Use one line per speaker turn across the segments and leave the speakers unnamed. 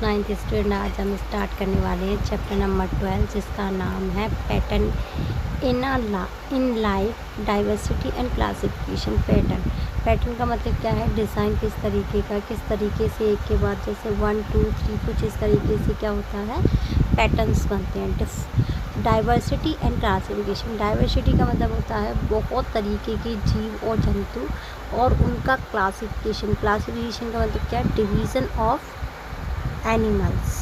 Ninth student. आज हम start करने वाले हैं चैप्टर नंबर 12 जिसका नाम है pattern in life diversity and classification. Pattern का मतलब क्या है? डिज़ाइन किस तरीके का, किस तरीके से एक के बाद जैसे 1 2 3 कुछ इस तरीके से क्या होता है, पैटर्न्स बनते हैं। Diversity and classification. डाइवर्सिटी का मतलब होता है बहुत तरीके के जीव और जंतु और उनका क्लासिफिकेशन। क्लासिफिकेशन का मतलब क्या है? Division of animals.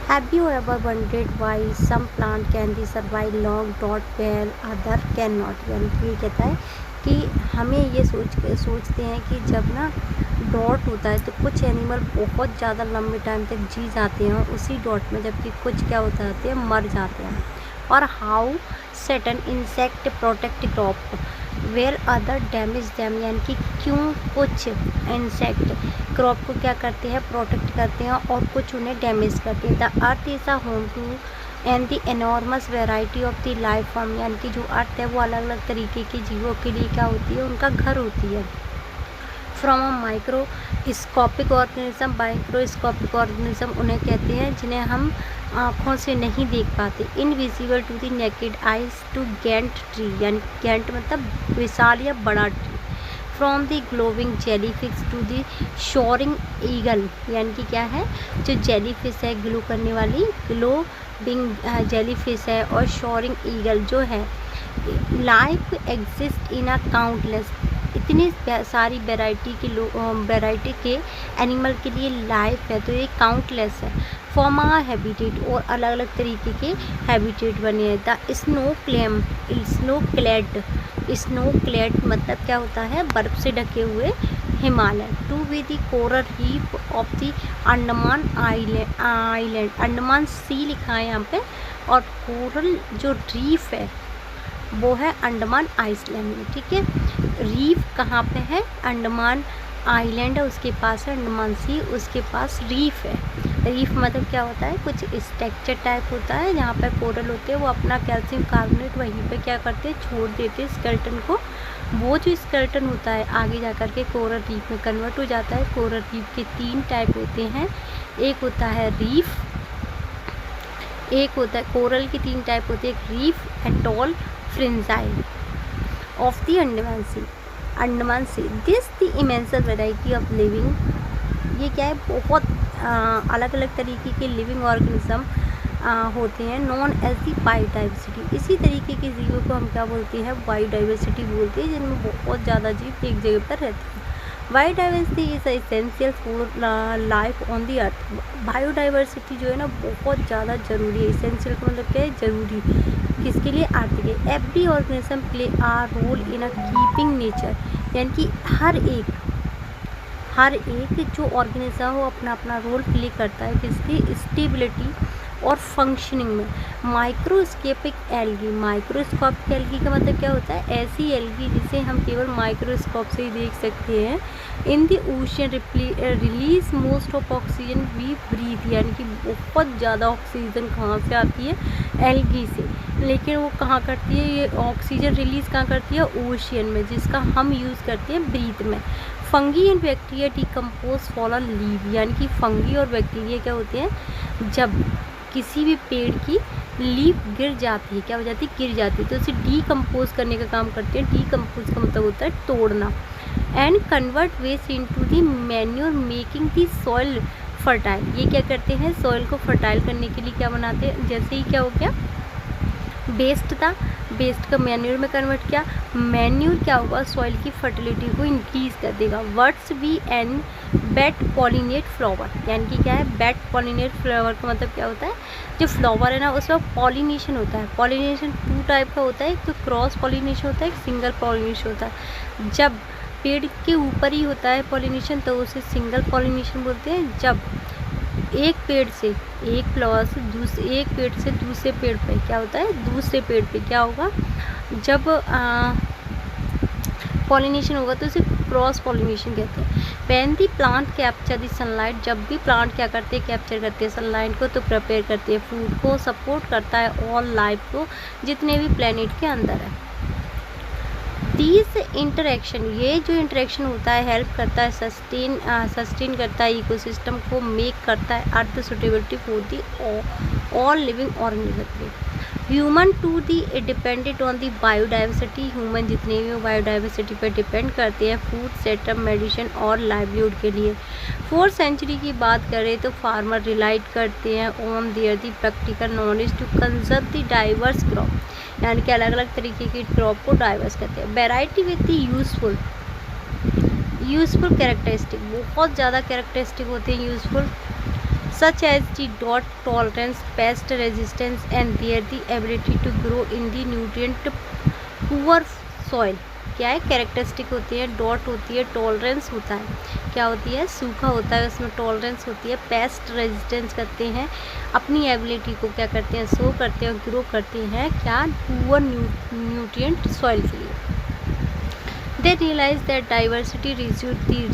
Have you ever wondered why some plant can survive long drought while other cannot? यानी कि ये कहता है कि हमें ये सोचते हैं कि जब ना डॉट होता है तो कुछ एनिमल बहुत ज़्यादा लंबे टाइम तक जी जाते हैं उसी डॉट में, जबकि कुछ क्या होता है, मर जाते हैं। और how certain insect protect crop where other damage them. यानी कि क्यों कुछ इंसेक्ट क्रॉप को क्या करते हैं, प्रोटेक्ट करते हैं और कुछ उन्हें डैमेज करते हैं। The earth is a home to and the enormous variety of the life form. यानी कि जो अर्थ है वो अलग अलग तरीके के जीवों के लिए क्या होती है, उनका घर होती है। From a microscopic organism. Microscopic organism उन्हें कहते हैं जिन्हें हम आँखों से नहीं देख पाते। Invisible to the naked eyes to giant tree. यानी गैंट मतलब विशाल या बड़ा tree. From the glowing jellyfish to the soaring eagle. यानी कि क्या है, जो जेलीफिश है ग्लो करने वाली, ग्लोविंग जेलीफिश है, और शोरिंग ईगल जो है। Life exist in a countless. इतनी सारी वैरायटी के एनिमल के लिए लाइफ है तो ये काउंटलेस है। फॉर्म आ हैबिटेट, और अलग अलग तरीके के हैबिटेट बने हैं। द स्नो क्लेड मतलब क्या होता है, बर्फ़ से ढके हुए Himalaya. To be the coral reef of the Andaman island. Andaman Sea लिखा है यहाँ पे, और कोरल जो रीफ है वो है अंडमान आइलैंड में। ठीक है, रीफ कहाँ पे है? अंडमान आइलैंड है, उसके पास है अंडमान सी, उसके पास रीफ है। रीफ मतलब क्या होता है, कुछ स्ट्रक्चर टाइप होता है जहाँ पे कोरल होते हैं, वो अपना कैल्शियम कार्बोनेट वहीं पे क्या करते हैं, छोड़ देते हैं स्केलेटन को। वो जो स्केलेटन होता है आगे जा कर के कोरल रीफ में कन्वर्ट हो जाता है। कोरल रीफ के 3 टाइप होते हैं। एक होता है रीफ, एक होता है कोरल की 3 टाइप होते हैं, एक reef, atoll, fringing of the Andaman Sea. This the immense variety of living. ये क्या है, बहुत अलग अलग तरीके के लिविंग ऑर्गेनिज्म होते हैं। Known as the biodiversity. इसी तरीके के जीवों को हम क्या बोलते हैं, बायोडाइवर्सिटी बोलते हैं, जिनमें बहुत ज़्यादा जीव एक जगह पर रहते हैं। Biodiversity is essential for life on the earth. Biodiversity जो है ना बहुत ज़्यादा ज़रूरी है। एसेंशियल का मतलब क्या है, ज़रूरी। किसके लिए? अर्थ के। Every organism play a role in a keeping nature. यानी कि हर एक जो ऑर्गेनिज्म है वो अपना अपना रोल प्ले करता है किसकी? स्टेबिलिटी और फंक्शनिंग में। Microscopic algae. माइक्रोस्कोपिक एल्गी का मतलब क्या होता है? ऐसी एल्गी जिसे हम केवल माइक्रोस्कोप से ही देख सकते हैं। In the ocean release most of oxygen we breathe. यानी कि बहुत ज़्यादा ऑक्सीजन कहाँ से आती है? एल्गी से। लेकिन वो कहाँ करती है, ये ऑक्सीजन रिलीज़ कहाँ करती है? ओशियन में, जिसका हम यूज़ करते हैं ब्रीथ में। Fungi and bacteria decompose fallen leave. यानी कि फंगी और बैक्टीरिया क्या होते हैं, जब किसी भी पेड़ की लीफ गिर जाती है, क्या हो जाती है? गिर जाती है, तो उसे डीकम्पोज करने का काम करते हैं। डीकम्पोज का मतलब होता है तोड़ना। And convert waste into the manure making the soil fertile. ये क्या करते हैं, सॉइल को फर्टाइल करने के लिए क्या बनाते हैं, जैसे ही क्या हो गया, वेस्ट था, वेस्ट का मैन्योर में कन्वर्ट किया। मैन्योर क्या होगा, सॉइल की फर्टिलिटी को इंक्रीज कर देगा। Birds bee and bat pollinate flower. यानी कि क्या है, बेट पॉलिनेट फ्लावर का मतलब क्या होता है, जो फ्लावर है ना उसमें पॉलिनेशन होता है। पॉलिनेशन 2 टाइप का होता है, एक तो क्रॉस पॉलिनेशन होता है, एक सिंगल पॉलिनेशन होता है। जब पेड़ के ऊपर ही होता है पॉलिनेशन तो उसे सिंगल पॉलिनेशन बोलते हैं। जब एक पेड़ से, एक फ्लावर से एक पेड़ से दूसरे पेड़ पे क्या होता है, दूसरे पेड़ पे क्या होगा, जब पॉलिनेशन होगा तो उसे क्रॉस पॉलिनेशन कहते हैं। When the plant capture the sunlight. जब भी प्लांट क्या करते हैं, कैप्चर करते हैं सनलाइट को, तो प्रिपेयर करते हैं फूड को, सपोर्ट करता है ऑल लाइफ को, जितने भी प्लेनेट के अंदर है। दिस इंटरेक्शन, ये जो इंटरेक्शन होता है हेल्प करता है सस्टेन करता है इकोसिस्टम को, मेक करता है earth suitability for the all living organism. Human to the dependent on the biodiversity, human जितने भी बायोडाइवर्सिटी पर डिपेंड करते हैं फूड, सेटअप, मेडिसिन और लाइवलीहुड के लिए। 4th सेंचुरी की बात करें तो फार्मर रिलाइट करते हैं on their the practical knowledge to conserve the diverse crop, यानी कि अलग अलग तरीके की क्रॉप को डाइवर्स करते हैं। Variety with the useful characteristic, बहुत ज़्यादा कैरेक्टरिस्टिक होते हैं useful, such as the drought tolerance, pest resistance and the ability to grow in the nutrient poor soil। क्या है कैरेक्टरिस्टिक होती है, डॉट होती है, टॉलरेंस होता है, क्या होती है सूखा होता है उसमें टॉलरेंस होती है, पेस्ट रेजिस्टेंस करते हैं, अपनी एबिलिटी को क्या करते हैं शो करते हैं, ग्रो करते हैं क्या पुअर न्यूट्रिएंट सॉइल के लिए। They realise that diversity reduce the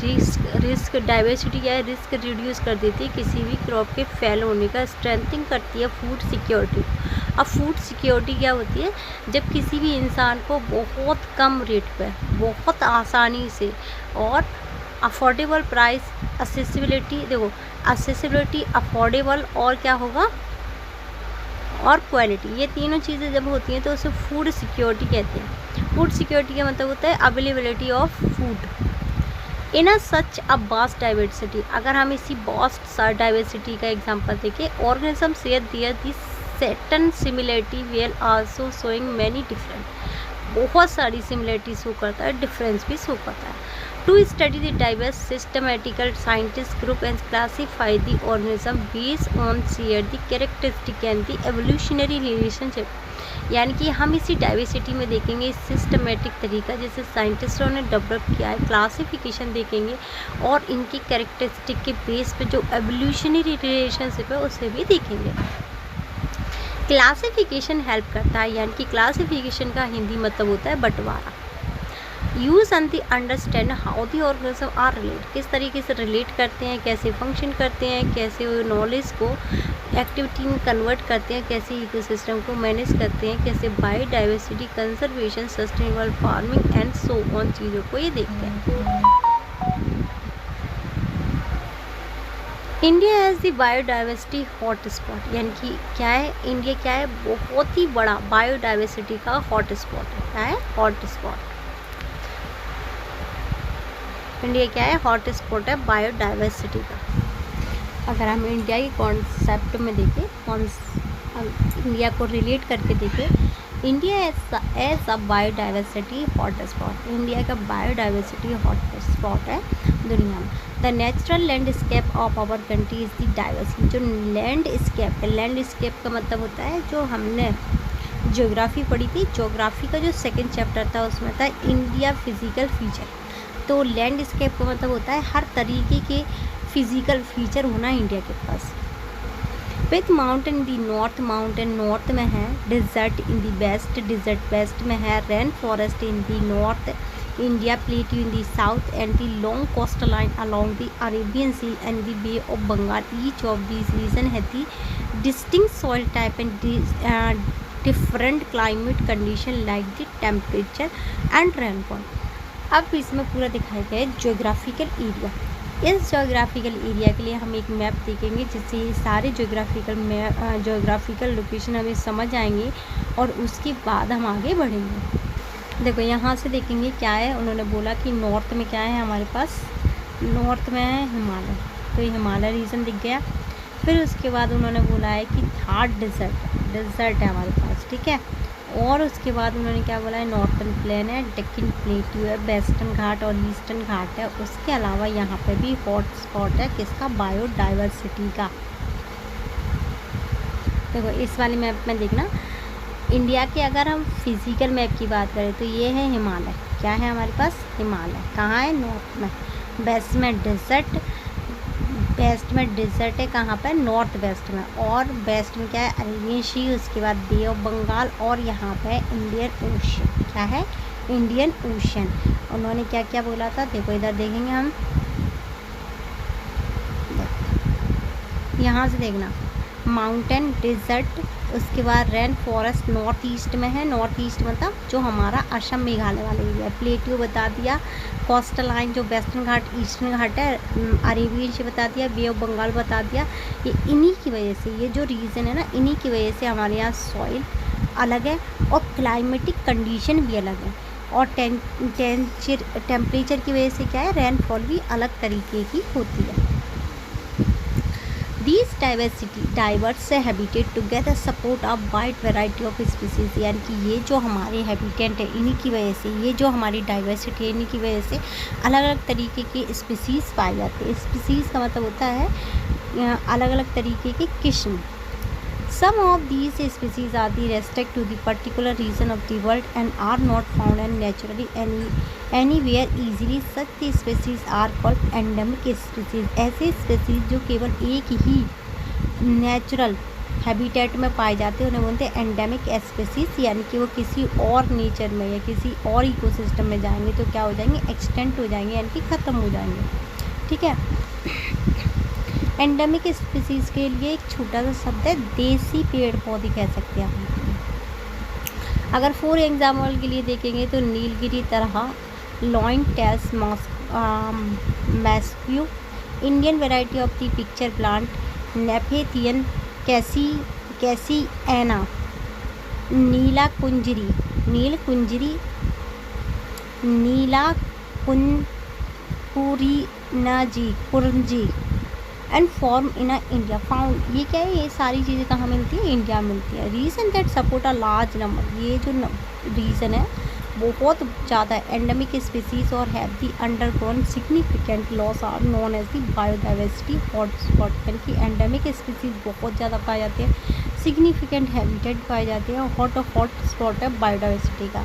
risk, diversity क्या है रिस्क रिड्यूस कर देती है किसी भी क्रॉप के फेल होने का, स्ट्रेंथिंग करती है फूड सिक्योरिटी। अब फूड सिक्योरिटी क्या होती है, जब किसी भी इंसान को बहुत कम रेट पर बहुत आसानी से और अफोर्डेबल प्राइस, असेसिबिलिटी, देखो असेसिबिलिटी, अफोर्डेबल और क्या होगा और क्वालिटी, ये तीनों चीज़ें जब होती हैं तो उसे फूड सिक्योरिटी कहते हैं। फूड सिक्योरिटी का मतलब होता है availability of food in a such a vast diversity. अगर हम इसी वास्ट डाइवर्सिटी का एग्जांपल देखें, organism share their the certain similarity well also showing many different, बहुत सारी सिमिलरिटी शो करता है, डिफरेंस भी शो करता है। To study the diverse systematical scientist group and classify the organism based on share the characteristic and the evolutionary relationship, यानी कि हम इसी डाइवर्सिटी में देखेंगे सिस्टमेटिक तरीका जैसे साइंटिस्टों ने डेवलप किया है, क्लासिफिकेशन देखेंगे और इनकी कैरेक्टरिस्टिक के बेस पे जो एवोल्यूशनरी रिलेशनशिप है उसे भी देखेंगे। क्लासिफिकेशन हेल्प करता है, यानी कि क्लासिफिकेशन का हिंदी मतलब होता है बंटवारा। Use and the understand how the organism are relate, किस तरीके से रिलेट करते हैं, कैसे फंक्शन करते हैं, कैसे वो नॉलेज को एक्टिविटी में कन्वर्ट करते हैं, कैसे इकोसिस्टम को मैनेज करते हैं, कैसे biodiversity conservation, sustainable farming and so on चीज़ों को ये देखते हैं। India as the biodiversity hot spot, यानी कि क्या है इंडिया क्या है बहुत ही बड़ा बायोडाइवर्सिटी का हॉट स्पॉट है। क्या है हॉट स्पॉट, इंडिया क्या है हॉट स्पॉट है बायोडाइवर्सिटी का। अगर हम इंडिया के कॉन्सेप्ट में देखें, इंडिया को रिलेट करके देखें, India as a biodiversity hot spot, India का बायोडाइवर्सिटी हॉट स्पॉट है दुनिया में। The natural landscape of our country is the diversity, जो लैंडस्केप है, लैंडस्केप का मतलब होता है जो हमने ज्योग्राफी पढ़ी थी, ज्योग्राफी का जो सेकंड चैप्टर था उसमें था इंडिया फिजिकल फीचर, तो लैंडस्केप का मतलब होता है हर तरीके के फिजिकल फीचर होना इंडिया के पास। With mountain the north, mountain north में है, desert in the west, desert west में है, rain forest in the north, India plateau in the south and the long coast line along the Arabian Sea and the Bay of Bengal. Each of these region है the distinct soil type and different climate condition like the temperature and rainfall. अब इसमें पूरा दिखाया गया है geographical area. इस geographical area के लिए हम एक मैप देखेंगे जिससे ये सारे ज्योग्राफिकल लोकेशन हमें समझ आएंगे और उसके बाद हम आगे बढ़ेंगे। देखो यहाँ से देखेंगे क्या है, उन्होंने बोला कि नॉर्थ में क्या है हमारे पास, नॉर्थ में है हिमालय, तो ये हिमालय रीजन दिख गया। फिर उसके बाद उन्होंने बोला है कि थार डिज़र्ट है हमारे पास, ठीक है। और उसके बाद उन्होंने क्या बोला है, नॉर्थन प्लेन है, डेक्कन प्लेट्यू है, वेस्टर्न घाट और ईस्टर्न घाट है। उसके अलावा यहाँ पे भी हॉट स्पॉट है किसका, बायोडाइवर्सिटी का। देखो इस वाले मैप में देखना, इंडिया के अगर हम फिजिकल मैप की बात करें तो ये है हिमालय, क्या है हमारे पास हिमालय, कहाँ है नॉर्थ में, वेस्ट में डिज़र्ट, वेस्ट में डिज़र्ट है कहाँ पर, नॉर्थ वेस्ट में, और वेस्ट में क्या है अरेबियन सी, उसके बाद बे ऑफ बंगाल और यहाँ पे इंडियन ओशन, क्या है इंडियन ओशन। उन्होंने क्या क्या बोला था, देखो इधर देखेंगे हम, यहाँ से देखना माउंटेन, डिज़र्ट, उसके बाद रेन फॉरेस्ट नॉर्थ ईस्ट में है, नॉर्थ ईस्ट मतलब जो हमारा असम मेघालय वाला एरिया है। प्लेट्यू बता दिया, कोस्टल लाइन जो वेस्टर्न घाट ईस्टर्न घाट है, अरेबियन सी बता दिया, बे ऑफ बंगाल बता दिया। ये इन्हीं की वजह से, ये जो रीजन है ना, इन्हीं की वजह से हमारे यहाँ सॉइल अलग है और क्लाइमेटिक कंडीशन भी अलग है, और टेम्परेचर की वजह से क्या है, रेनफॉल भी अलग तरीके की होती है। These diverse habitat together support a wide variety of species, यानी कि ये जो हमारे हैबिटेट है इन्हीं की वजह से, ये जो हमारी डाइवर्सिटी है इन्हीं की वजह से अलग अलग तरीके के स्पीसीज़ पाए जाते हैं। स्पीसीज़ का मतलब होता है अलग अलग तरीके के किस्म। Some of these species are restricted to the particular region of the world and are not found naturally anywhere easily. Such species are called endemic species. ऐसे species जो केवल एक ही नेचुरल हैबिटेट में पाए जाते हैं उन्हें बोलते हैं एंडेमिक स्पीसीज, यानी कि वो किसी और नेचर में या किसी और इकोसिस्टम में जाएंगे तो क्या हो जाएंगे, एक्सटेंट हो जाएंगे, यानी कि ख़त्म हो जाएंगे। ठीक है। एंडेमिक स्पीसीज़ के लिए एक छोटा सा शब्द है देसी पेड़ पौधे कह सकते हैं हम। अगर फॉर एग्जाम्पल के लिए देखेंगे तो Nilgiri tahr, lion tailed macaque, Indian variety of the pitcher plant, nepenthes khasiana, Kurinji and form in India found. ये क्या है, ये सारी चीज़ें कहाँ मिलती है, इंडिया में मिलती है। Region that support a large number, ये जो रीज़न है बहुत ज़्यादा एंडेमिक स्पीसीज और have the undergone significant loss are known as the biodiversity hotspot, यानी कि एंडेमिक स्पीसीज बहुत ज़्यादा पाए जाते हैं, सिग्निफिकेंट हैबिटेट पाए जाते हैं, हॉट स्पॉट है बायोडाइवर्सिटी का।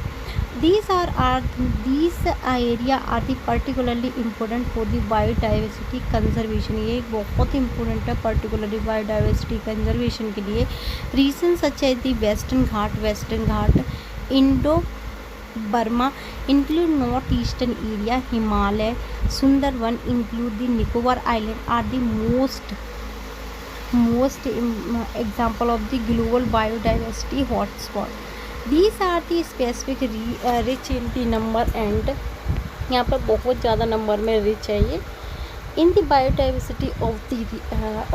These area are the particularly important for the biodiversity conservation, ये बहुत इम्पोर्टेंट है particularly biodiversity conservation के लिए। Regions such as the western Ghat, Indo Burma include northeastern area, Himalaya, Sundarban include the Nicobar Island are the most example of the global biodiversity hotspot. These are the specific rich in the number and यहाँ पर बहुत ज़्यादा number में rich है ये इन दी biodiversity of the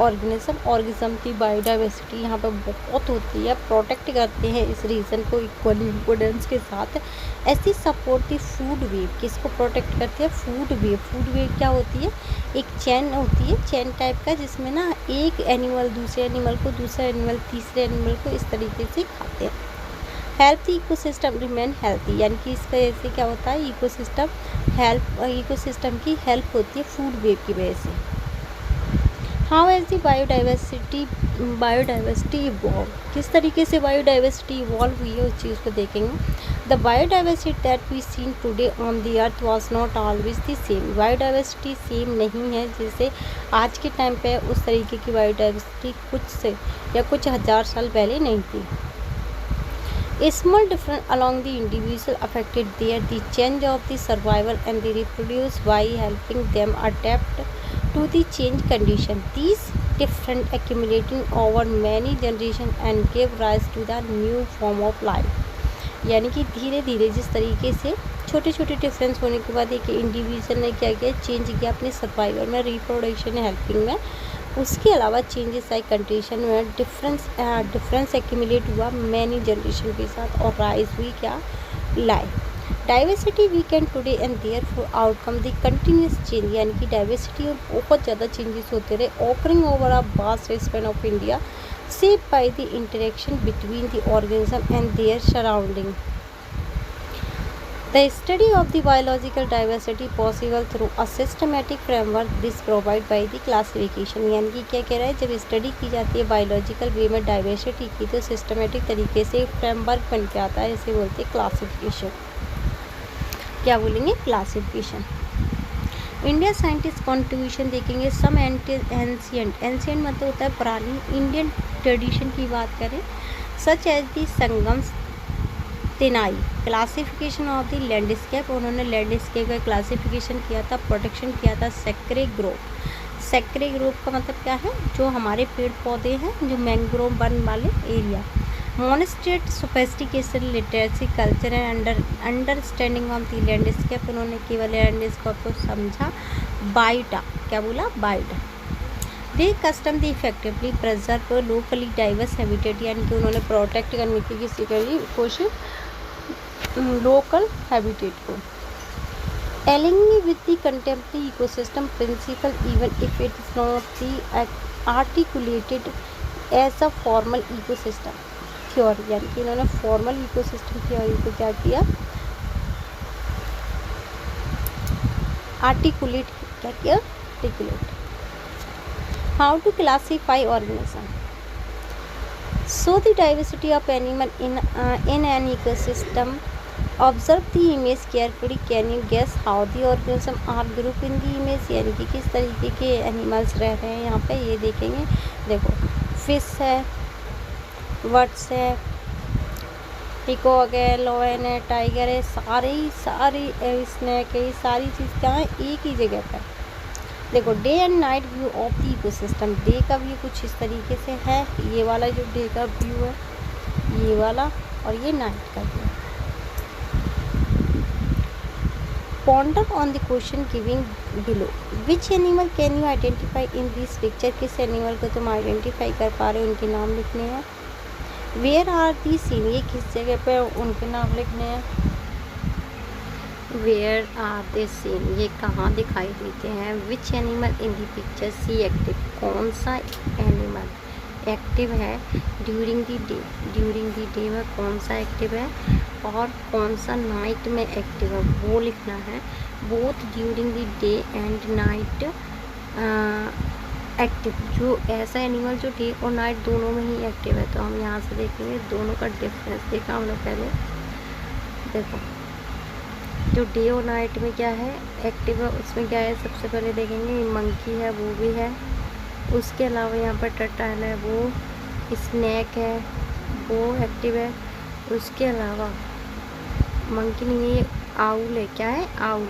organism की biodiversity यहाँ पर बहुत होती है, प्रोटेक्ट करते हैं इस रीजन को इक्वली इम्पोर्टेंस के साथ। ऐसी सपोर्ट दी फूड वेव, किसको प्रोटेक्ट करती है, फूड वेव क्या होती है, एक चैन होती है, चैन टाइप का, जिसमें ना एक एनिमल दूसरे एनिमल को, दूसरा एनिमल तीसरे एनिमल को इस तरीके से खाते हैं। हेल्प इकोसिस्टम रिमेन हेल्थी, यानी कि इस वजह से क्या होता है, इकोसिस्टम की हेल्प होती है फूड वेव की वजह से। How as the biodiversity evolve, किस तरीके से बायोडाइवर्सिटी इवॉल्व हुई है उस चीज़ को देखेंगे। The biodiversity that we seen today on the earth was not always the same, biodiversity same नहीं है जैसे आज के टाइम पे उस तरीके की बायोडाइवर्सिटी कुछ हज़ार साल पहले नहीं थी। A small difference along the individual affected the change of the survival and the reproduce by helping them adapt to the change condition. These different accumulating over many generations and gave rise to the new form of life. यानी कि धीरे धीरे जिस तरीके से छोटे छोटे difference होने के बाद एक इंडिविजुअल ने क्या किया, चेंज किया अपने सर्वाइवल में, रिप्रोडक्शन हेल्पिंग में, उसके अलावा चेंजेस आई कंडीशन में डिफरेंस एक्यूमुलेट हुआ मैनी जनरेशन के साथ और राइज हुई क्या, life. Diversity we can today and there for outcome the continuous change, यानी कि डाइवर्सिटी और बहुत ज़्यादा चेंजेस होते रहे, offering over a vast span of India, shaped by the interaction between the organism and their surrounding. The study of the biological diversity possible through a systematic framework this provided by the classification, यानी कि क्या कह रहा है, जब study की जाती है बायोलॉजिकल वे में डाइवर्सिटी की तो सिस्टमेटिक तरीके से फ्रेमवर्क बन के आता है, इसे बोलते हैं क्लासिफिकेशन। क्या बोलेंगे, क्लासिफिकेशन। इंडिया साइंटिस्ट कॉन्ट्रीब्यूशन देखेंगे। सम एंशियंट मतलब होता है पुरानी, इंडियन ट्रेडिशन की बात करें such as the Sangam Thinai, classification of the landscape, उन्होंने लैंडस्केप का क्लासिफिकेशन किया था, प्रोटेक्शन किया था, सेक्रे ग्रोव, सेक्रे ग्रुप का मतलब क्या है, जो हमारे पेड़ पौधे हैं, जो मैंग्रोव वन वाले area. Demonstrate sophistication literacy culture and understanding of the landscape, उन्होंने केवल लैंडस्केप को समझा। बायोटा, क्या बोला, biota. They custom the effectively preserve locally diverse habitat, यानी कि उन्होंने प्रोटेक्ट करने की किसी करी कोशिश लोकल हैबिटेट को। Aligning with the contemporary ecosystem principle, even if it is not the articulated as a formal ecosystem theory, यानी कि इन्होंने formal ecosystem theory को क्या किया, articulate, क्या किया, articulate. How to classify organism? So the diversity of animal in an ecosystem. Observe the image carefully. Can you guess how the organism are grouped in the image, यानी कि किस तरीके के एनिमल्स रह रहे हैं यहाँ पे, ये देखेंगे। देखो, फिश है, वर्ड्स है, पिकॉक है, लॉयन है, टाइगर है, सारी स्नैक है, ये सारी चीज़ क्या है, एक ही जगह पर। देखो, day and night view of the ecosystem. Day का व्यू कुछ इस तरीके से है, ये वाला जो डे का व्यू है, ये वाला, और ये नाइट का view. Ponder on the question given below. Which animal can you identify in this picture? किस एनिमल को तुम आइडेंटिफाई कर पा रहे हो, उनके नाम लिखने हैं। Where are the seen, ये किस जगह पे उनके नाम लिखने हैं। Where are they seen, ये कहाँ दिखाई देते हैं। Which animal in the picture see active, कौन सा एनिमल एक्टिव है during the day, during the day में कौन सा एक्टिव है, और कौन सा नाइट में एक्टिव है, वो लिखना है। Both during the day and night active, जो ऐसा एनिमल जो डे और नाइट दोनों में ही एक्टिव है। तो हम यहाँ से देखेंगे दोनों का डिफरेंस, देखा हमने पहले। देखो, जो डे और नाइट में क्या है एक्टिव है, उसमें क्या है, सबसे पहले देखेंगे मंकी है, वो भी है। उसके अलावा यहाँ पर टर्टल है, वो स्नैक है, वो एक्टिव है। उसके अलावा मंकी नहीं है, आउल है, क्या है, आउल।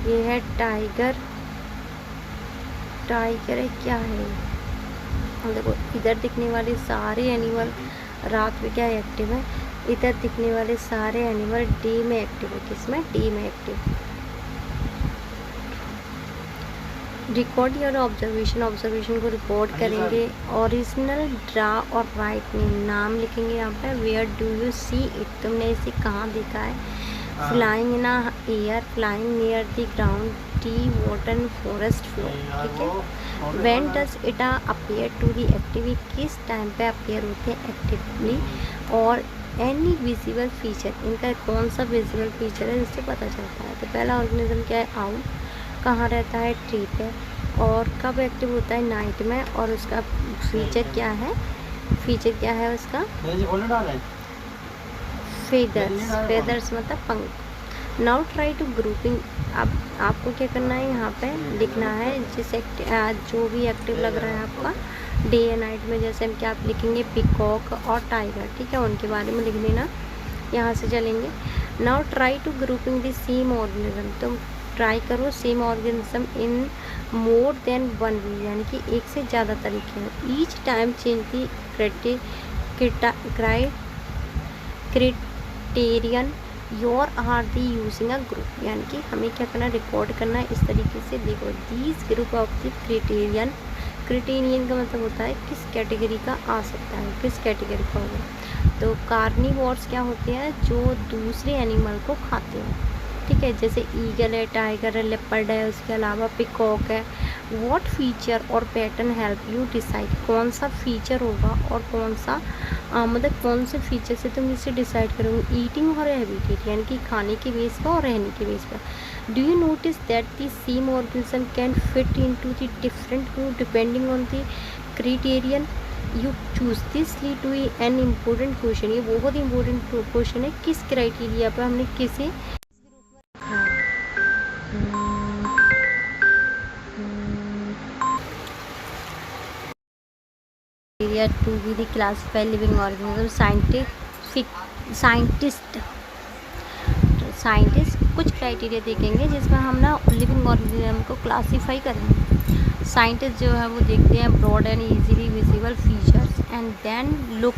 ये है टाइगर, टाइगर है, क्या है। और देखो, इधर दिखने वाले सारे एनिमल रात में क्या है, एक्टिव है। इधर दिखने वाले सारे एनिमल डे में एक्टिव है। किसमें, डे में active. Record your observation, observation को रिकॉर्ड करेंगे। ओरिजिनल ड्रा और राइट नेम, नाम लिखेंगे यहाँ पे। Where do you see it, तुमने इसे कहाँ देखा है। Flying in air, flying near the ground, टी वाटर फॉरेस्ट फ्लोर, ठीक है। When does it appear to the active, किस टाइम पे अपीयर होते हैं एक्टिवली। और एनी विजिबल फीचर, इनका कौन सा विजिबल फीचर है जिससे पता चलता है। तो पहला ऑर्गेनिज्म क्या है, आउल, कहाँ रहता है, ट्री पे, और कब एक्टिव होता है, नाइट में। और उसका फीचर क्या है, फीचर क्या है उसका, फेदर्स, फेदर्स मतलब पंख। नाउ ट्राई टू ग्रुपिंग, अब आपको क्या करना है, यहाँ पे लिखना है जिस जो भी एक्टिव लग रहा है आपका डे या नाइट में। जैसे हम क्या लिखेंगे, पिकॉक और टाइगर, ठीक है, उनके बारे में लिख देना। यहाँ से चलेंगे। Now try to grouping the same organism, तुम ट्राई करो same organism in more than one way, यानी कि एक से ज़्यादा तरीके हैं। Each time change the criterion your are the using a group, यानी कि हमें क्या करना है, रिकॉर्ड करना है इस तरीके से। देखो, these group of the criterion, criterion का मतलब होता है किस कैटेगरी का आ सकता है, किस कैटेगरी का होगा। तो कार्निवोर्स क्या होते हैं, जो दूसरे एनिमल को खाते हैं, ठीक है, जैसे ईगल है, टाइगर है, लेपर्ड है, उसके अलावा पिकॉक है। व्हाट फीचर और पैटर्न हेल्प यू डिसाइड, कौन सा फीचर होगा और कौन सा मतलब कौन से फीचर से तुम इसे डिसाइड करोगे। ईटिंग और हैबिटेट, यानी कि खाने के बेस पर और रहने के बेस पर। Do you notice that the same organism can fit into the different group depending on the criterion you choose. This lead to an important question, ये बहुत इंपॉर्टेंट क्वेश्चन है, किस क्राइटेरिया पर हमने किसे to be the classify living organism। Scientist कुछ criteria देखेंगे जिसमें हम ना लिविंग ऑर्गेनिज्म को क्लासीफाई करेंगे। साइंटिस्ट जो है वो देखते हैं broad and easily visible features and then look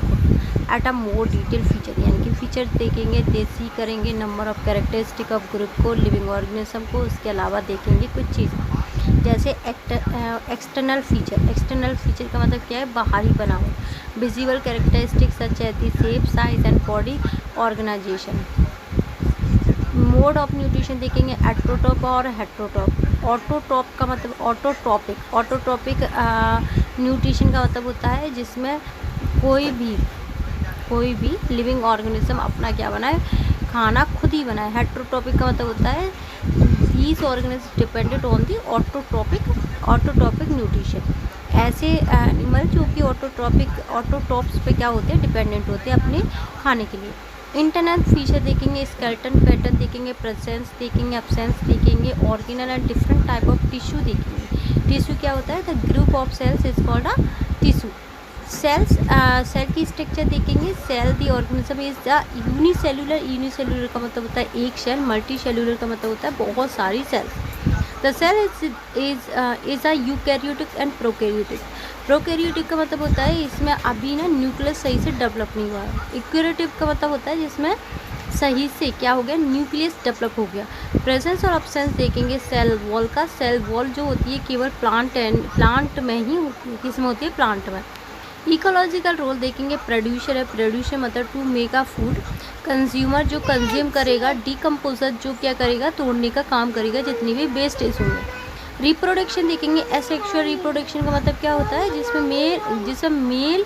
at a more detail feature, यानी कि फीचर देखेंगे, देसी करेंगे number of characteristic of group को, लिविंग ऑर्गेनिज्म को, उसके अलावा देखेंगे कुछ चीज़ जैसे एक्सटर्नल फीचर। एक्सटर्नल फीचर का मतलब क्या है, बाहरी बनावट। Visible characteristic such as the shape, size and body organization. Mode of nutrition देखेंगे, एट्रोटॉप और हेट्रोटॉप। ऑटोटॉप का मतलब ऑटोट्रॉपिक। ऑटोट्रॉपिक न्यूट्रिशन का मतलब होता है जिसमें कोई भी लिविंग ऑर्गेनिज्म अपना क्या बनाए, खाना खुद ही बनाए। हेट्रोटॉपिक का मतलब होता है these organism depended on the autotrophic nutrition. ऐसे एनिमल जो कि ऑटोट्रॉप्स पे क्या होते हैं, डिपेंडेंट होते हैं अपने खाने के लिए। इंटरनल फीचर देखेंगे, स्केलेटन पैटर्न देखेंगे, प्रेजेंस देखेंगे, एब्सेंस देखेंगे, organelle and different type of tissue देखेंगे। टिश्यू क्या होता है, the group of cells is called a tissue. Cell की स्ट्रक्चर देखेंगे। Cell the organism is the unicellular. Unicellular का मतलब होता है एक सेल, मल्टी सेलुलर का मतलब होता है बहुत सारी cells. The cell is a eukaryotic and prokaryotic. Prokaryotic का मतलब होता है इसमें अभी ना न्यूक्लियस सही से डेवलप नहीं हुआ है। यूकैरियोटिक का मतलब होता है जिसमें सही से क्या हो गया, न्यूक्लियस डेवलप हो गया। प्रेजेंस और एब्सेंस देखेंगे सेल वॉल का। सेल वॉल जो होती है केवल प्लांट में ही होती है। किस में होती है, प्लांट में। इकोलॉजिकल रोल देखेंगे, प्रोड्यूसर है। प्रोड्यूसर मतलब to make a food. Consumer जो कंज्यूम करेगा। डिकम्पोजर जो क्या करेगा, तोड़ने का काम करेगा जितनी भी वेस्टेज होंगे। रिप्रोडक्शन देखेंगे। एसेक्सुअल रिप्रोडक्शन का मतलब क्या होता है, जिसमें मेल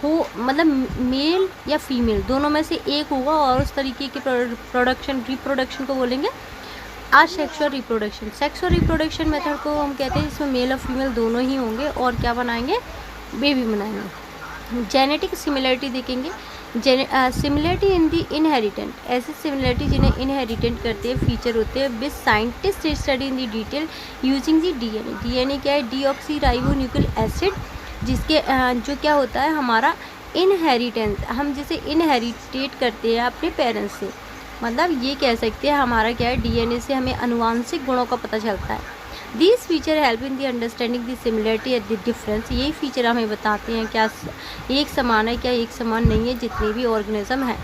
हो, मतलब मेल या फीमेल दोनों में से एक होगा और उस तरीके की रिप्रोडक्शन को बोलेंगे asexual reproduction. Sexual reproduction method को हम कहते हैं जिसमें मेल और फीमेल दोनों ही होंगे और क्या बनाएंगे, बेबी बनाएंगे। जेनेटिक सिमिलरिटी देखेंगे। सिमिलरिटी इन दी इनहेरिटेंट, ऐसे सिमिलरिटी जिन्हें इनहेरिटेंट करते हैं फीचर होते हैं which scientist study in the detail using the DNA. DNA क्या है, डीऑक्सी राइबो न्यूक्लिक एसिड, जिसके जो क्या होता है हमारा इनहेरिटेंस, हम जिसे इनहेरिटेट करते हैं अपने पेरेंट्स से। मतलब ये कह सकते हैं हमारा क्या है, डीएनए से हमें आनुवांशिक गुणों का पता चलता है। This feature help in the understanding the similarity at the difference. यही फीचर हमें बताते हैं क्या एक समान है, क्या एक समान नहीं है जितने भी ऑर्गेनिज्म हैं।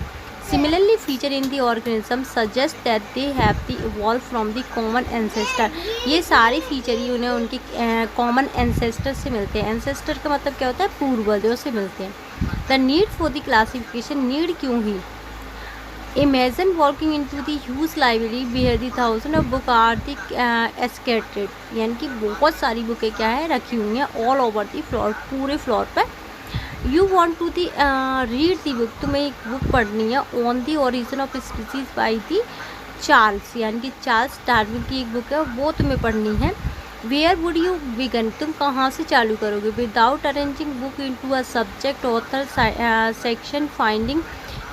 Similarly feature in the organism suggest that they have the evolve from the common ancestor. ये सारे फीचर ही उन्हें उनके कॉमन एंसेस्टर से मिलते हैं। एंसेस्टर का मतलब क्या होता है, पूर्वजों से मिलते हैं। The need for the classification, need क्यों ही, Imagine walking into the huge library where the thousands of books are the scattered, यानी कि बहुत सारी बुकें क्या है रखी हुई हैं ऑल ओवर दी फ्लोर, पूरे फ्लोर पर। You want to the read the book, तुम्हें एक बुक पढ़नी है on the origin of species by the Charles, यानी कि चार्ल्स डार्विन की एक बुक है वो तुम्हें पढ़नी है। वेयर वुड यू बिगन, तुम कहाँ से चालू करोगे। Without arranging book into a subject author section finding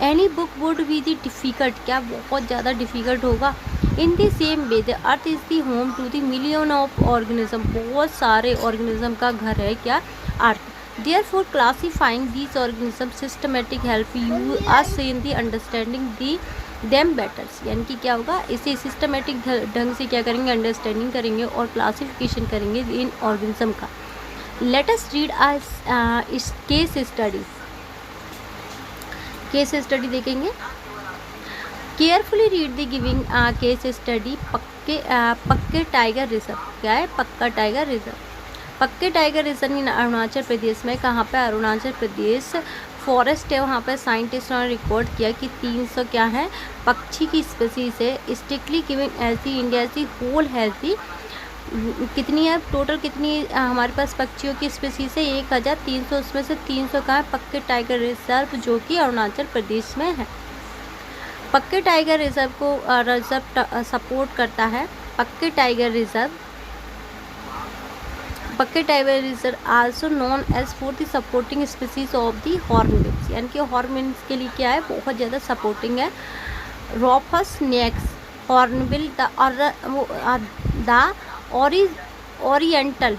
any book would be the difficult, क्या बहुत ज़्यादा डिफ़िकल्ट होगा। In the same way the earth is the home to the million of organism, बहुत सारे ऑर्गेनिज्म का घर है क्या, earth. Therefore classifying these organism systematic help you us in the understanding the them betters, यानी कि क्या होगा, इसे सिस्टमेटिक ढंग से क्या करेंगे, अंडरस्टैंडिंग करेंगे और क्लासिफिकेशन करेंगे इन ऑर्गेनिज्म का। लेट अस रीड इस केस स्टडी। केस स्टडी देखेंगे। Carefully read the giving case study. पक्के टाइगर रिजर्व, क्या है, पक्का टाइगर रिजर्व। पक्के tiger reserve in Arunachal Pradesh में, कहाँ पे, अरुणाचल प्रदेश फॉरेस्ट है, वहाँ पर साइंटिस्टों ने रिकॉर्ड किया कि 300 क्या है पक्षी की स्पीसीज है। Strictly giving as the India the whole has the, कितनी है टोटल, कितनी हमारे पास पक्षियों की स्पीसीज है 1300, उसमें से 300 का है पक्के टाइगर रिजर्व जो कि अरुणाचल प्रदेश में है। पक्के टाइगर रिजर्व को रिजर्व सपोर्ट करता है। Pakke tiger reserve also known as for the supporting species of the hornbills, यानी कि हॉर्नबिल्स के लिए क्या है, बहुत ज़्यादा सपोर्टिंग है। Rufous necked hornbill the Oriental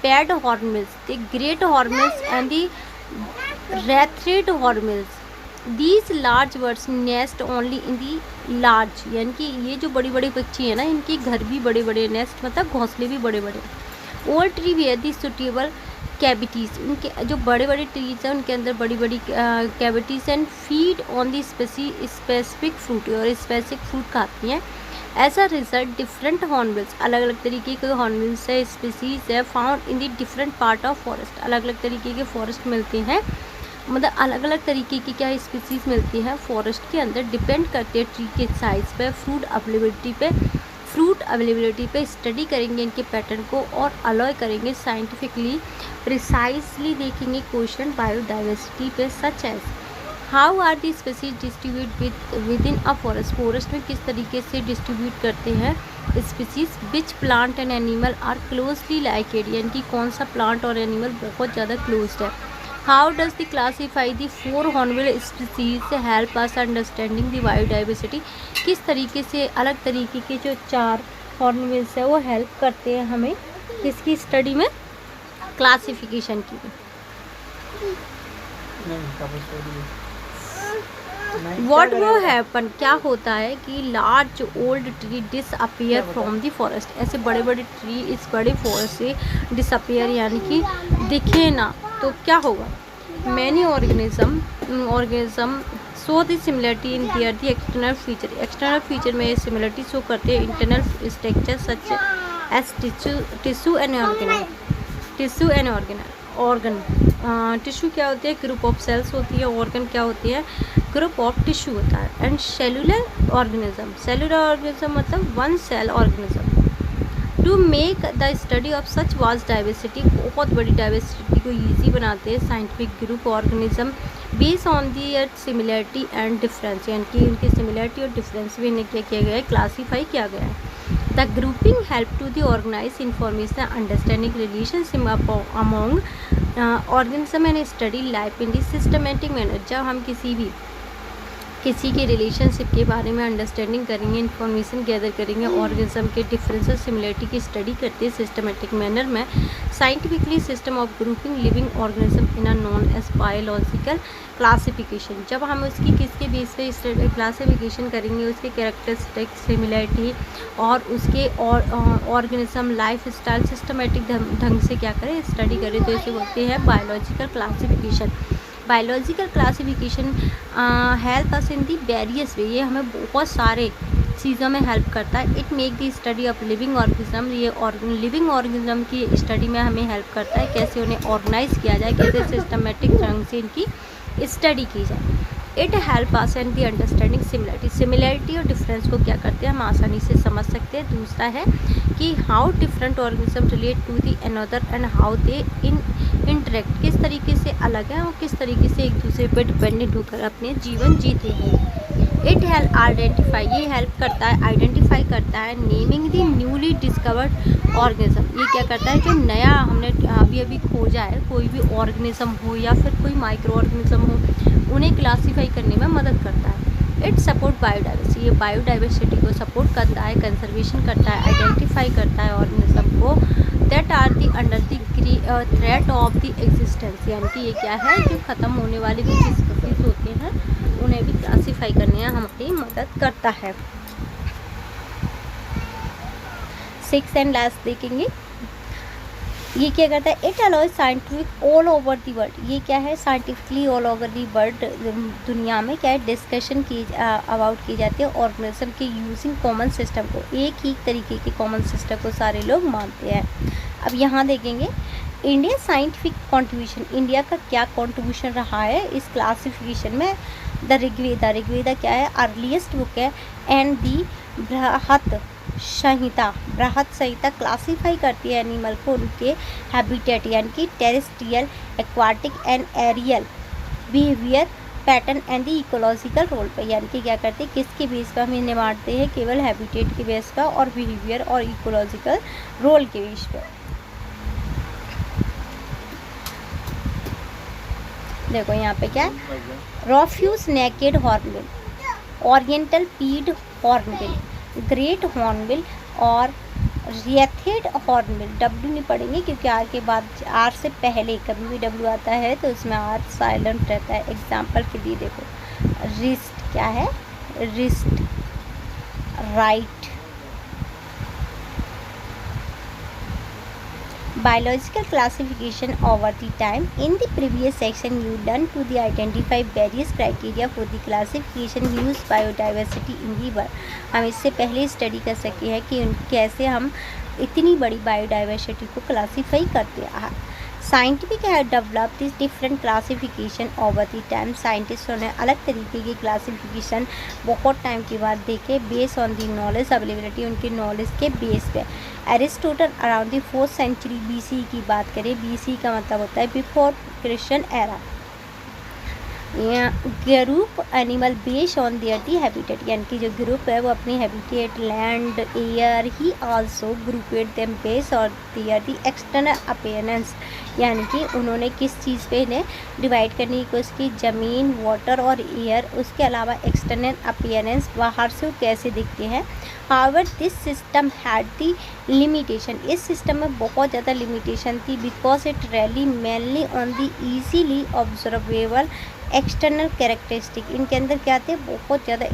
paired hornbills, the great hornbills and the rathed hornbills. These large birds nest only in the large, यानी कि ये जो बड़ी बड़ी पक्षी है ना, इनके घर भी बड़े बड़े, नेस्ट मतलब घोंसले भी बड़े बड़े। Old tree where the suitable cavities, उनके जो बड़े बड़े ट्रीज हैं उनके अंदर बड़ी बड़ी cavities and feed on the specific fruit, और स्पेसिफिक फ्रूट खाती हैं। As a result different hornbills, अलग अलग तरीके के हॉर्नबिल्स है स्पीसीज है found in the different part of forest, अलग अलग तरीके के फॉरेस्ट मिलते हैं, मतलब अलग अलग तरीके की क्या स्पीसीज मिलती हैं फॉरेस्ट के अंदर, डिपेंड करते हैं ट्री के साइज पे, फ्रूट अवेलेबिलिटी पे स्टडी करेंगे इनके पैटर्न को और अलॉय करेंगे साइंटिफिकली प्रिसाइजली, देखेंगे क्वेश्चन बायोडाइवर्सिटी पे such as how are the species distribute within a forest, forest में किस तरीके से डिस्ट्रीब्यूट करते हैं species, which plant and animal are closely linked, यानी कि कौन सा प्लांट और एनिमल बहुत ज़्यादा क्लोज्ड है। How does the classify the 4 hornbill species help us understanding the biodiversity, किस तरीके से अलग तरीके के जो 4 हॉर्नबिल्स है वो हेल्प करते हैं हमें किसकी स्टडी में, क्लासिफिकेशन की। वॉट वो हैपन, क्या होता है कि large old tree disappear from the forest, ऐसे बड़े बड़े ट्री इस बड़े फॉरेस्ट से डिसअपियर यानी कि दिखे ना, तो क्या होगा, many organism show the similarity in their the external feature में सिमिलरिटी शो करते हैं internal structure such as tissue and organ. Tissue क्या होती है, ग्रुप ऑफ सेल्स होती है, ऑर्गन क्या होती है, ग्रुप ऑफ टिश्यू होता है। एंड सेलुलर ऑर्गेनिज्म मतलब one cell organism. To make the study of such vast diversity, बहुत बड़ी डाइवर्सिटी को ईजी बनाते हैं scientific group organism based on the similarity and difference, यानी कि उनकी सिमिलरिटी और डिफरेंस भी इन्हें क्या किया गया है, क्लासीफाई किया गया है। The grouping help to the organize information understanding relationship among organism and study life in the systematic manner, जब हम किसी के रिलेशनशिप के बारे में अंडरस्टैंडिंग करेंगे, इन्फॉर्मेशन गैदर करेंगे, ऑर्गेनिज्म के डिफरेंसेस सिमिलरिटी की स्टडी करते हैं सिस्टमेटिक मैनर में, scientifically system of grouping living organism in a known as biological classification, जब हम उसकी किसके बेस पे क्लासिफिकेशन करेंगे, उसके कैरेक्टरिस्टिक सिमिलरिटी और उसके ऑर्गेनिज्म लाइफ स्टाइल सिस्टमेटिक ढंग से क्या करें, स्टडी करें, तो इसे बोलते हैं biological classification. Biological classification help us in the various वे, ये हमें बहुत सारे चीज़ों में हेल्प करता है। It make the study of living organism, ये लिविंग ऑर्गेनिज्म की स्टडी में हमें हेल्प करता है, कैसे उन्हें ऑर्गेनाइज किया जाए, कैसे सिस्टमेटिक ढंग से इनकी स्टडी की जाए। It help us in the understanding similarity और डिफरेंस को क्या करते हैं हम आसानी से समझ सकते हैं। दूसरा है कि how different organism relate to the another and how they interact, किस तरीके से अलग है और किस तरीके से एक दूसरे पर डिपेंडेंट होकर अपने जीवन जीते हैं। इट हेल्प आइडेंटिफाई, ये हेल्प करता है, आइडेंटिफाई करता है नेमिंग दी न्यूली डिस्कवर्ड ऑर्गेनिज्म, ये क्या करता है जो नया हमने अभी अभी खोजा है, कोई भी ऑर्गेनिज्म हो या फिर कोई माइक्रो ऑर्गेनिज्म हो, उन्हें क्लासीफाई करने में मदद करता है। इट सपोर्ट बायोडाइवर्सिटी, ये बायोडाइवर्सिटी को सपोर्ट करता है, कंजर्वेशन करता है, आइडेंटिफाई करता है ऑर्गेनिज्म को that are the under the threat of the existence, यानी कि ये क्या है जो ख़त्म होने वाले कुछ स्पीसीज होते हैं उन्हें भी क्लासीफाई करने में हमारी मदद करता है। 6 एंड लास्ट देखेंगे, ये क्या करता है, it allows scientific all over the world, ये क्या है scientifically all over the world दुनिया में क्या है डिस्कशन की अबाउट की जाती है ऑर्गेनिज्म के यूजिंग कॉमन सिस्टम को, एक ही तरीके के कॉमन सिस्टम को सारे लोग मानते हैं। अब यहाँ देखेंगे इंडिया साइंटिफिक कॉन्ट्रीब्यूशन, इंडिया का क्या कॉन्ट्रीब्यूशन रहा है इस क्लासिफिकेशन में। द ऋग्वेदा क्या है, अर्लीस्ट बुक है, एंड दी बृहत संहिता क्लासीफाई करती है एनिमल को उनके हैबिटेट यानी कि terrestrial, aquatic and aerial behaviour pattern and the ecological role पे, यानी कि क्या करते हैं किसके बेस पर हम इन्हें बांटते हैं, केवल हैबिटेट के बेस पर और बिहेवियर और इकोलॉजिकल रोल के बेस पर। देखो यहाँ पे क्या है, रॉफ्यूज नेकेड हॉर्नबिल, ओरिएंटल पीड हॉर्नबिल, ग्रेट हॉर्नबिल और रिएथेड हॉर्नबिल। डब्ल्यू नहीं पढ़ेंगे क्योंकि आर के बाद, आर से पहले कभी भी डब्ल्यू आता है तो उसमें आर साइलेंट रहता है। एग्जाम्पल के लिए देखो, रिस्ट क्या है, wrist, right, Biological classification over the time. In the previous section, you learned to the identify various criteria for the classification used biodiversity in the world. हम इससे पहले स्टडी कर सके हैं कि कैसे हम इतनी बड़ी बायोडाइवर्सिटी को क्लासीफाई करते हैं. साइंटिफिक है develop this different classification over the time. साइंटिस्टों ने अलग तरीके की क्लासिफिकेशन बहुत टाइम के बाद देखे base on the knowledge availability, उनके नॉलेज के बेस पे. Aristotle around the 4th century BC की बात करें, BC का मतलब होता है before Christian era. Group animal based on their the habitat, यानी कि जो ग्रुप है वो अपनी habitat land air he also grouped them based on their the external appearance, यानी कि उन्होंने किस चीज़ पे इन्हें डिवाइड करने की कोशिश की, ज़मीन वाटर और एयर, उसके अलावा एक्सटर्नल अपीयरेंस बाहर से वो कैसे दिखते हैं. However this system had the limitation, इस सिस्टम में बहुत ज़्यादा लिमिटेशन थी because it rally mainly on the easily observable external characteristic. इनके अंदर क्या थे, बहुत ज़्यादा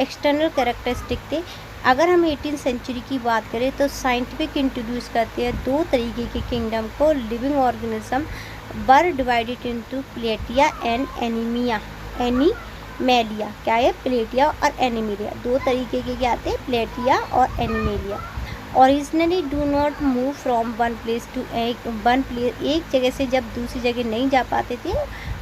एक्सटर्नल कैरेक्टरिस्टिक थे. अगर हम 18th सेंचुरी की बात करें तो साइंटिफिक इंट्रोड्यूस करते हैं 2 तरीके के किंगडम को. Living organism were divided into plantae and animalia. क्या है, प्लेटिया और एनिमेलिया, 2 तरीके के क्या थे, प्लेटिया और Animalia. Originally do not move from one place to one place, एक जगह से जब दूसरी जगह नहीं जा पाते थे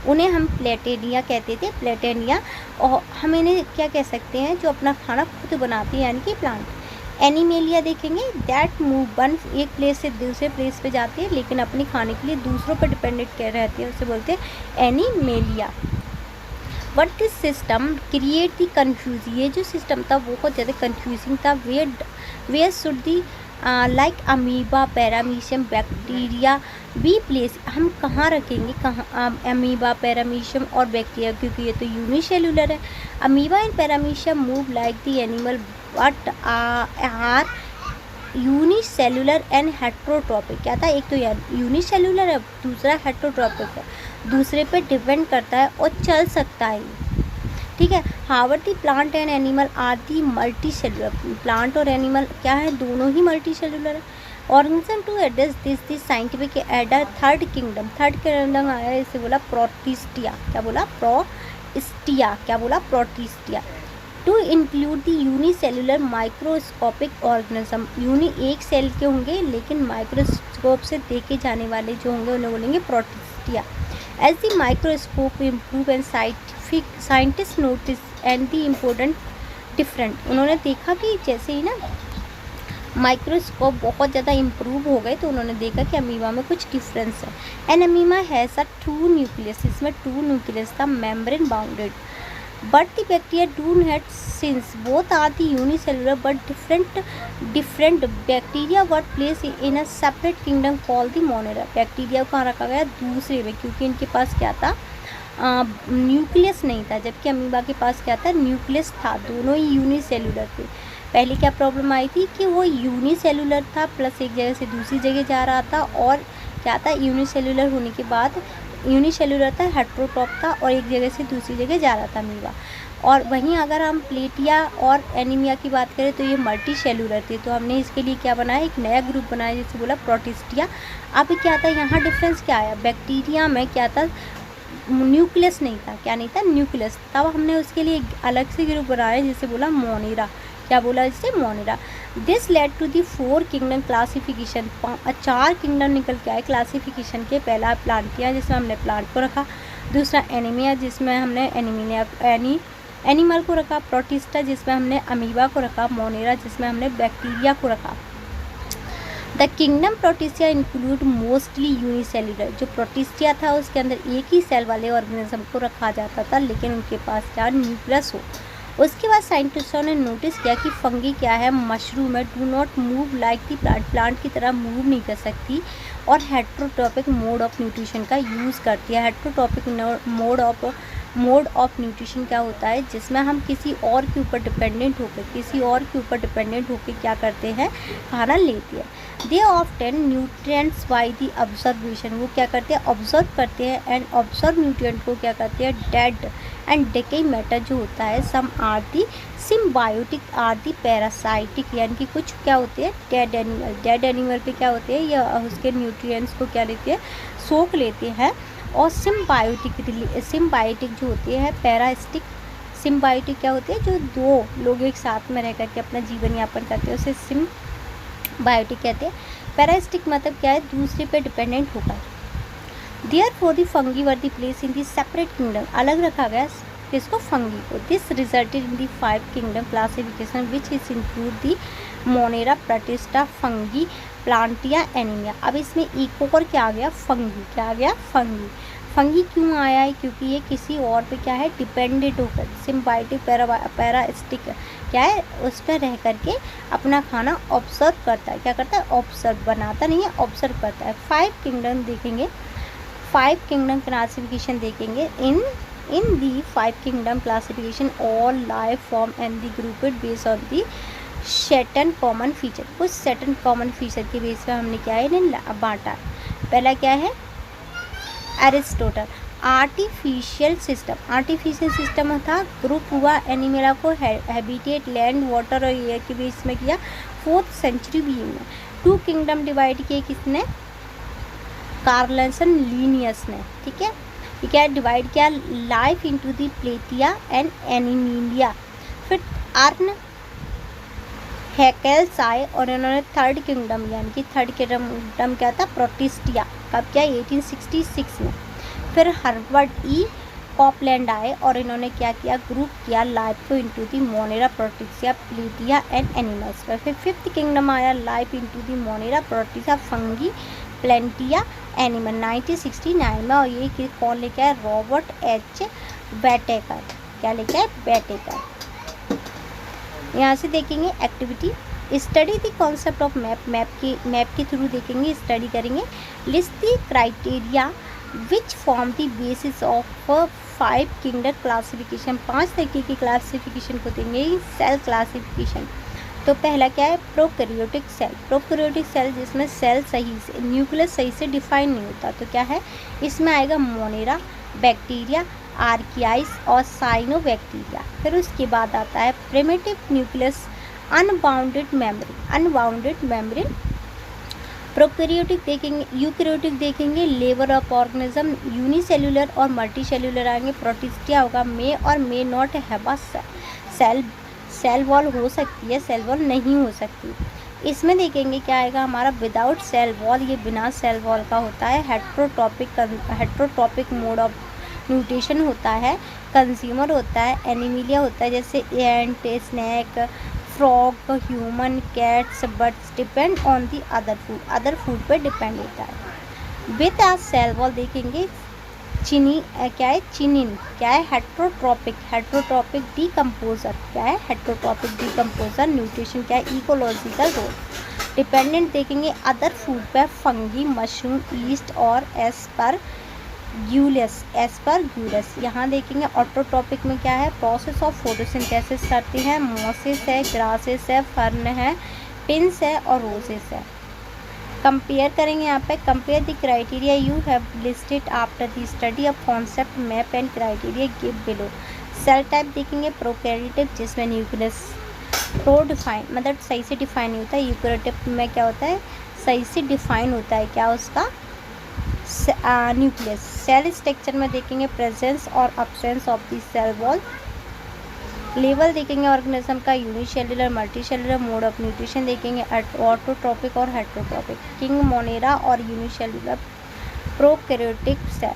उन्हें हम प्लेटेनिया कहते थे, प्लेटेनिया. और हम इन्हें क्या कह सकते हैं, जो अपना खाना खुद बनाते हैं यानी कि प्लांट. एनिमेलिया देखेंगे दैट मूव वन, एक प्लेस से दूसरे प्लेस पे जाते हैं लेकिन अपने खाने के लिए दूसरों पर डिपेंडेंट कर रहते हैं, उसे बोलते हैं Animalia. But this system create the confuse, ये जो सिस्टम था बहुत ज़्यादा कन्फ्यूजिंग था. Where should the like amoeba paramecium bacteria be place, हम कहाँ रखेंगे, कहाँ अमीबा पैरामीशियम और बैक्टीरिया, क्योंकि ये तो यूनिसेलुलर है. Amoeba and paramecium move like the animal but are unicellular and heterotrophic. क्या था, एक तो यूनिसेलुलर है, दूसरा हेट्रोट्रॉपिक है, दूसरे पे डिपेंड करता है और चल सकता है, ठीक है. However the plant and animal are the multicellular, plant और एनिमल क्या है, दोनों ही मल्टी सेलुलर है. Organism to address this scientific error third kingdom आया, इसे बोला प्रोटिस्टिया. क्या बोला, प्रोटिस्टिया. क्या बोला, protista. To include the unicellular microscopic organism, एक सेल के होंगे लेकिन माइक्रोस्कोप से देखे जाने वाले जो होंगे उन्हें बोलेंगे protista. As the microscope improve and scientist notice and the important different, उन्होंने देखा कि जैसे ही ना माइक्रोस्कोप बहुत ज़्यादा इम्प्रूव हो गए तो उन्होंने देखा कि अमीबा में कुछ डिफरेंस है. An amoeba has a 2 nucleus, इसमें 2 न्यूक्लियस था, membrane bounded. But the bacteria do not since both are the unicellular but different bacteria were place in a separate kingdom called the Monera. Bacteria को कहाँ रखा गया, दूसरे में, क्योंकि इनके पास क्या था, न्यूक्लियस नहीं था, जबकि अमीबा के पास क्या था, न्यूक्लियस था. दोनों ही यूनिसेलुलर थे. पहले क्या प्रॉब्लम आई थी कि वो यूनिसेलुलर था प्लस एक जगह से दूसरी जगह जा रहा था, और क्या था, यूनिसेलुलर होने के बाद यूनिसेलुलर था, हेट्रोट्रॉप था और एक जगह से दूसरी जगह जा रहा था अमीबा. और वहीं अगर हम प्लेटिया और एनीमिया की बात करें तो ये मल्टी सेलुलर थे. तो हमने इसके लिए क्या बनाया, एक नया ग्रुप बनाया जिसे बोला प्रोटिस्टिया. अब क्या था, यहाँ डिफरेंस क्या आया, बैक्टीरिया में क्या था, न्यूक्लियस नहीं था. क्या नहीं था, न्यूक्लियस. तब हमने उसके लिए अलग से ग्रुप बनाया जिसे बोला मोनेरा. क्या बोला इससे, Monera. This led to the 4 kingdom classification, 4 kingdom निकल के आए क्लासिफिकेशन के. पहला प्लांटिया जिसमें हमने प्लांट को रखा, दूसरा एनीमिया जिसमें हमने एनिमल को रखा, प्रोटिस्टा जिसमें हमने अमीबा को रखा, मोनेरा जिसमें हमने बैक्टीरिया को रखा. The kingdom protista include mostly unicellular. जो प्रोटिस्टिया था उसके अंदर एक ही सेल वाले ऑर्गेनिज्म को रखा जाता था लेकिन उनके पास क्या न्यूक्लियस हो. उसके बाद साइंटिस्टों ने नोटिस किया कि फंगी क्या है, मशरूम है, do not move like the plant की तरह मूव नहीं कर सकती और हेट्रोट्रॉपिक मोड ऑफ न्यूट्रिशन का यूज़ करती है. हेट्रोट्रॉपिक मोड ऑफ न्यूट्रिशन क्या होता है, जिसमें हम किसी और के ऊपर डिपेंडेंट होकर क्या करते हैं, खाना लेते हैं. They often nutrients by the observation, वो क्या करते हैं, ऑब्जर्व करते हैं एंड ऑब्जर्व न्यूट्रिएंट को क्या करते हैं, डेड एंड डेकेई मैटर जो होता है, some are the symbiotic are the parasitic, यानी कि कुछ क्या होते हैं, डेड एनिमल पे क्या होते हैं, या उसके न्यूट्रिएंट्स को क्या लेते हैं, सोख लेते हैं, और सिम्बायोटिक जो होते हैं पैरासिटिक, सिम्बायोटिक क्या होते हैं, जो दो लोग एक साथ में रह करके अपना जीवन यापन करते हैं उसे सिम्बायोटिक कहते हैं। पैरासिटिक मतलब क्या है, दूसरे पे डिपेंडेंट होकर। Therefore the fungi were the place in the separate kingdom, अलग रखा गया किसको, फंगी को। This resulted in the 5 kingdom classification which is include the Monera, Protista, Fungi, Plantia, Anemia। अब इसमें एक और क्या आ गया, फंगी, क्या आ गया, फंगी। फंगी क्यों आया है, क्योंकि ये किसी और पे क्या है, डिपेंडेंट होकर, सिम्बायोटिक पैरासिटिक क्या है, उस पर रह करके अपना खाना ऑब्जर्व करता है, क्या करता है, ऑब्जर्व, बनाता नहीं है, ऑब्जर्व करता है। 5 किंगडम देखेंगे, 5 किंगडम क्लासिफिकेशन देखेंगे। In the 5 kingdom classification all life form and the grouped based on the certain common feature, कुछ सर्टेन कॉमन फीचर के बेस पे हमने क्या है, इन्हें बांटा। पहला क्या है, एरिस्टोटल आर्टिफिशियल सिस्टम था, ग्रुप हुआ एनिमेला को हैबिटेट, लैंड, वाटर और एयर के बेस में किया। 4th सेंचुरी बी में 2 किंगडम डिवाइड किए, किसने, कार्लसन लीनियस ने, ठीक है। ये क्या डिवाइड किया, life into the plantae and animalia. फिर अर्न हैकेल्स आए और इन्होंने 3rd किंगडम, यानी कि 3rd किंगडम क्या था, प्रोटिस्टिया, कब क्या, 1866 में। फिर हर्बर्ट ई कॉपलैंड आए और इन्होंने क्या किया, ग्रुप किया लाइफ को into the monera, protista, plantae and animals पर। फिर 5th किंगडम आया, life into the monera, protista, fungi, plantae, animal, 1969 में। और ये कौन लेके आया, रॉबर्ट एच बैटेकर, क्या लेके आए, बैटेकर। यहाँ से देखेंगे activity, study the concept of map के थ्रू देखेंगे, स्टडी करेंगे। List the criteria which form the basis of 5 kingdom classification, 5 तरीके की क्लासिफिकेशन को देंगे। सेल क्लासिफिकेशन, तो पहला क्या है, प्रोकैरियोटिक सेल जिसमें सेल सही से, न्यूक्लियस सही से डिफाइन नहीं होता, तो क्या है, इसमें आएगा मोनेरा, बैक्टीरिया, आर्कियाइस और साइनोबैक्टीरिया। फिर उसके बाद आता है primitive nucleus, unbounded membrane. Prokaryotic देखेंगे, यूकैरियोटिक देखेंगे, लेवर ऑफ ऑर्गेनिज्म, यूनिसेल्युलर और मल्टीसेल्युलर आएंगे। प्रोटिस्टिया होगा, मे और may not have a cell wall, हो सकती है, सेल वॉल नहीं हो सकती। इसमें देखेंगे क्या आएगा हमारा, विदाउट सेल वॉल, ये बिना सेल वॉल का होता है। हेट्रोटॉपिक मोड ऑफ न्यूट्रिशन होता है, कंज्यूमर होता है, एनिमिलिया होता है, जैसे ant, snake, frog, human, cats, birds depend on the other food पे डिपेंड होता है। विद आ सेल वॉल देखेंगे, क्या है, चिनिन, क्या है, हेट्रोट्रॉपिक डीकम्पोजर, क्या है, हेट्रोट्रॉपिक डीकम्पोजर। न्यूट्रिशन क्या है, इकोलॉजिकल रोल। डिपेंडेंट देखेंगे अदर फूड पे, फंगी, मशरूम, ईस्ट और एस्परग्यूलस। यहाँ देखेंगे ऑटोट्रॉपिक में क्या है, प्रोसेस ऑफ फोटोसिंथेसिस करते हैं, मॉसेस है, ग्रासेस है, फर्न है, पिंस है और रोजेस है। कंपेयर करेंगे, यहाँ पे compare the criteria you have listed after the study of concept map and criteria give below. Cell type देखेंगे, प्रोकैरियोटिक जिसमें न्यूक्लियस डिफाइन, मतलब सही से डिफाइन नहीं होता है। यूकैरियोटिक में क्या होता है, सही से डिफाइन होता है, क्या उसका न्यूक्लियस। सेल स्ट्रक्चर में देखेंगे प्रेजेंस और absence of the cell wall. Level देखेंगे ऑर्गेनिज्म का, unicellular, multicellular, mode of nutrition देखेंगे, ऑटोट्रॉपिक और हेट्रोट्रॉपिक, किंग, मोनेरा और यूनिसेल्युलर, प्रोकैरियोटिक सेल।